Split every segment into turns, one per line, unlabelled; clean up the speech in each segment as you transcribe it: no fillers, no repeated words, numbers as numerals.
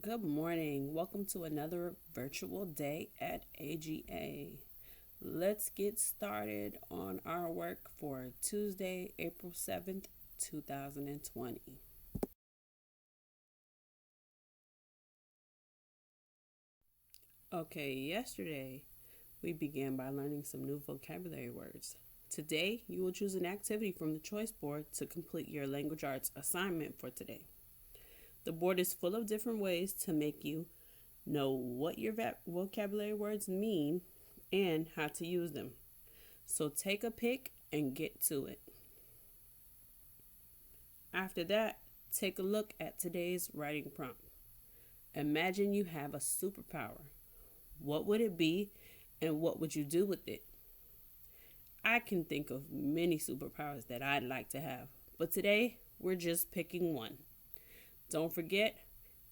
Good morning. Welcome to another virtual day at AGA. Let's get started on our work for Tuesday, April 7th, 2020. Okay, yesterday we began by learning some new vocabulary words. Today, you will choose an activity from the choice board to complete your language arts assignment for today. The board is full of different ways to make you know what your vocabulary words mean and how to use them. So take a pick and get to it. After that, take a look at today's writing prompt. Imagine you have a superpower. What would it be and what would you do with it? I can think of many superpowers that I'd like to have, but today we're just picking one. Don't forget,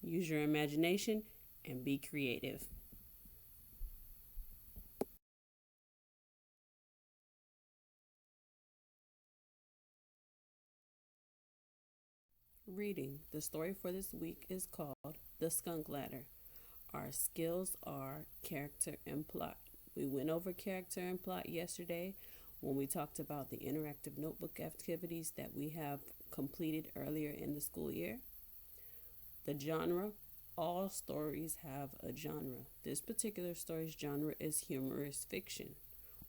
use your imagination and be creative. Reading. The story for this week is called The Skunk Ladder. Our skills are character and plot. We went over character and plot yesterday when we talked about the interactive notebook activities that we have completed earlier in the school year. The genre. All stories have a genre. This particular story's genre is humorous fiction.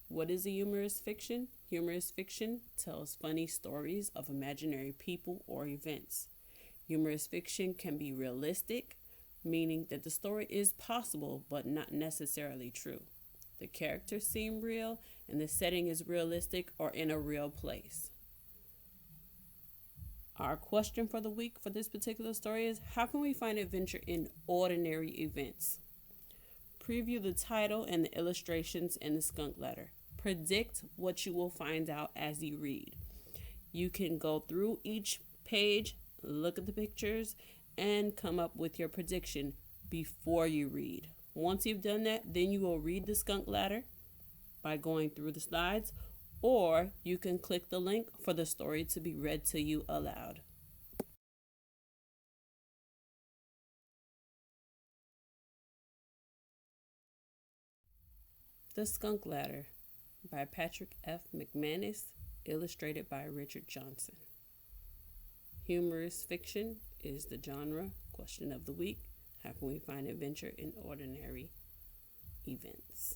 What is a humorous fiction? Humorous fiction tells funny stories of imaginary people or events. Humorous fiction can be realistic, meaning that the story is possible but not necessarily true. The characters seem real and the setting is realistic or in a real place. Our question for the week for this particular story is, how can we find adventure in ordinary events? Preview the title and the illustrations in the skunk ladder. Predict what you will find out as you read. You can go through each page, look at the pictures, and come up with your prediction before you read. Once you've done that, then you will read the skunk ladder by going through the slides, or you can click the link for the story to be read to you aloud. The Skunk Ladder by Patrick F. McManus, illustrated by Richard Johnson. Humorous fiction is the genre. Question of the week: how can we find adventure in ordinary events?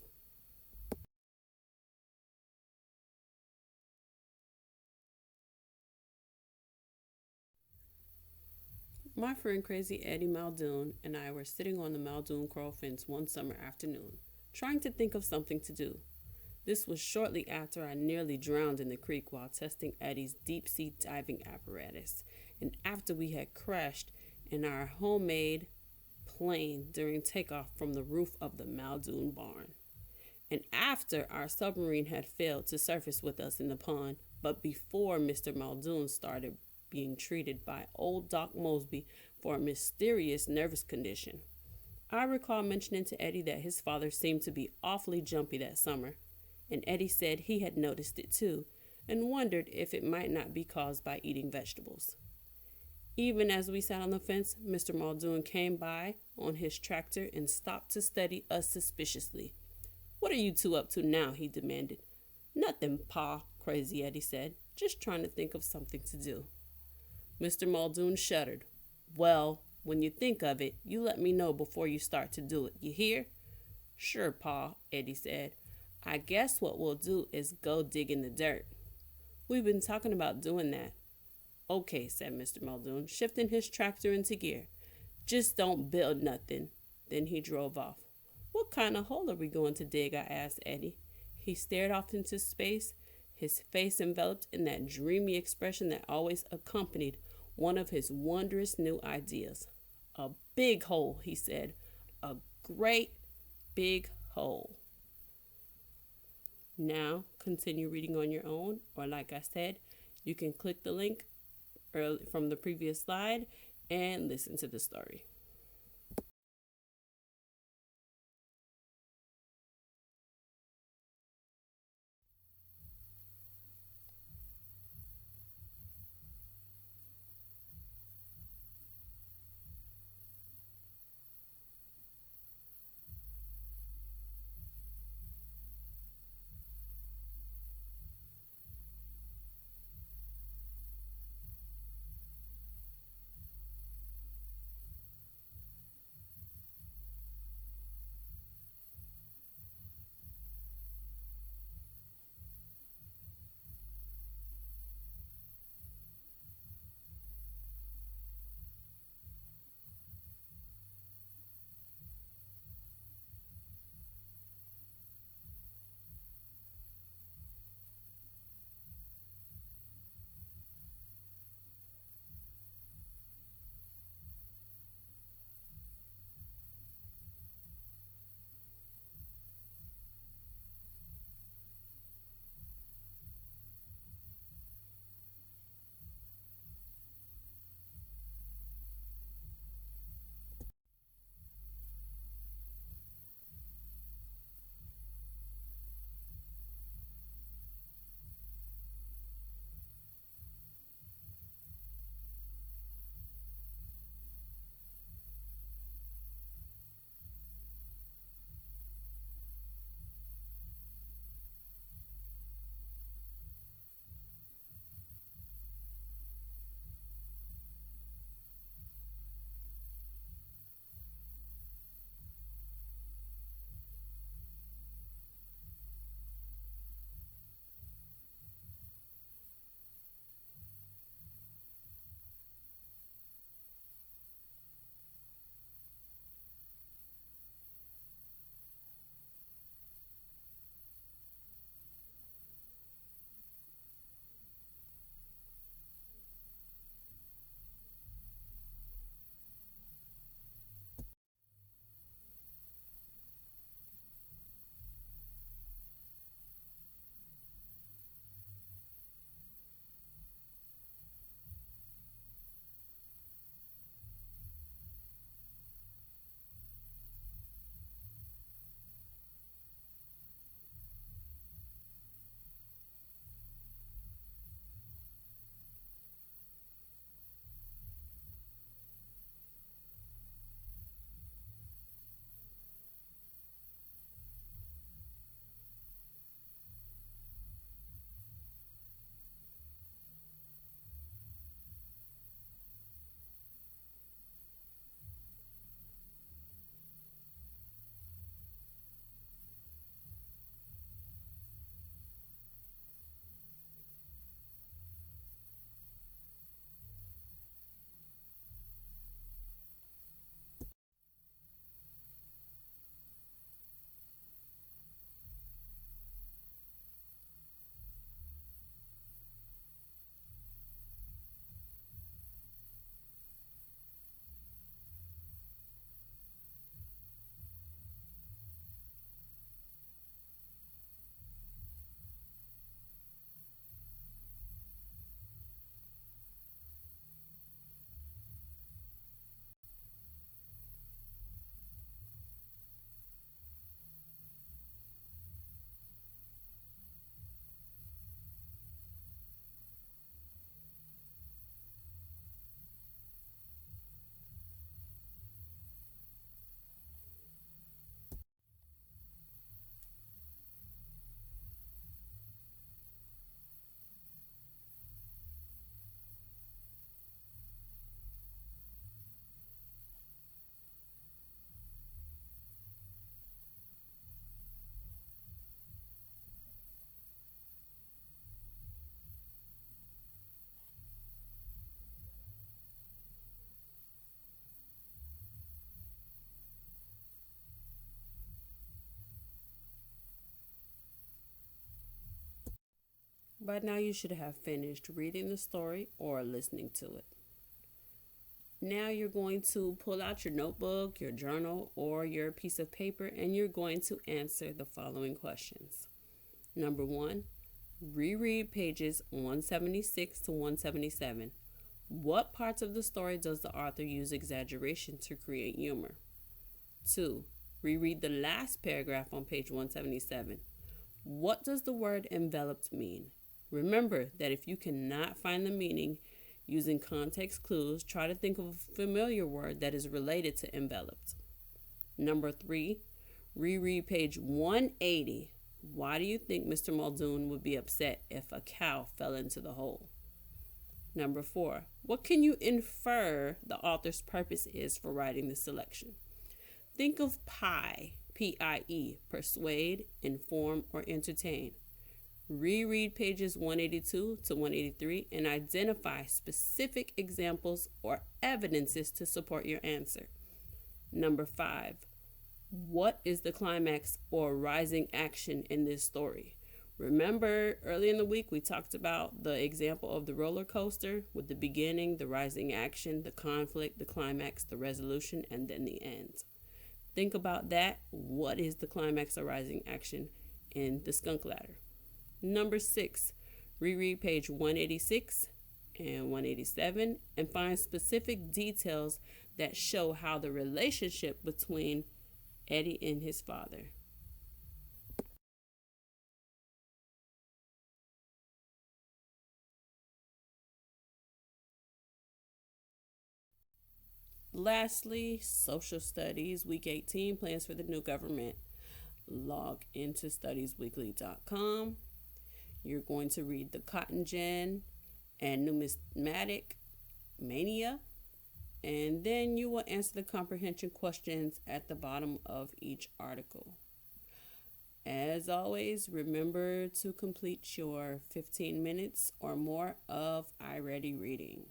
My friend Crazy Eddie Muldoon and I were sitting on the Muldoon Coral fence one summer afternoon, trying to think of something to do. This was shortly after I nearly drowned in the creek while testing Eddie's deep sea diving apparatus, and after we had crashed in our homemade plane during takeoff from the roof of the Muldoon barn, and after our submarine had failed to surface with us in the pond, but before Mr. Muldoon started being treated by old Doc Mosby for a mysterious nervous condition. I recall mentioning to Eddie that his father seemed to be awfully jumpy that summer, and Eddie said he had noticed it too, and wondered if it might not be caused by eating vegetables. Even as we sat on the fence, Mr. Muldoon came by on his tractor and stopped to study us suspiciously. "What are you two up to now?" he demanded. "Nothing, Pa," Crazy Eddie said. "Just trying to think of something to do." Mr. Muldoon shuddered. "Well, when you think of it, you let me know before you start to do it. You hear?" "Sure, Pa," Eddie said. "I guess what we'll do is go dig in the dirt." "We've been talking about doing that." "Okay," said Mr. Muldoon, shifting his tractor into gear. "Just don't build nothing." Then he drove off. "What kind of hole are we going to dig?" I asked Eddie. He stared off into space, his face enveloped in that dreamy expression that always accompanied one of his wondrous new ideas. "A big hole," he said. "A great big hole." Now, continue reading on your own, or like I said, you can click the link from the previous slide and listen to the story. By now, you should have finished reading the story or listening to it. Now, you're going to pull out your notebook, your journal, or your piece of paper, and you're going to answer the following questions. Number 1, reread pages 176 to 177. What parts of the story does the author use exaggeration to create humor? 2, reread the last paragraph on page 177. What does the word enveloped mean? Remember that if you cannot find the meaning using context clues, try to think of a familiar word that is related to enveloped. Number 3, reread page 180. Why do you think Mr. Muldoon would be upset if a cow fell into the hole? Number 4, what can you infer the author's purpose is for writing this selection? Think of PIE, P-I-E, persuade, inform, or entertain. Reread pages 182 to 183 and identify specific examples or evidences to support your answer. Number 5, what is the climax or rising action in this story? Remember, early in the week, we talked about the example of the roller coaster with the beginning, the rising action, the conflict, the climax, the resolution, and then the end. Think about that. What is the climax or rising action in the Skunk Ladder? Number 6, reread page 186 and 187 and find specific details that show how the relationship between Eddie and his father. Lastly, social studies, week 18, plans for the new government. Log into studiesweekly.com. You're going to read the Cotton Gin and Numismatic Mania, and then you will answer the comprehension questions at the bottom of each article. As always, remember to complete your 15 minutes or more of iReady reading.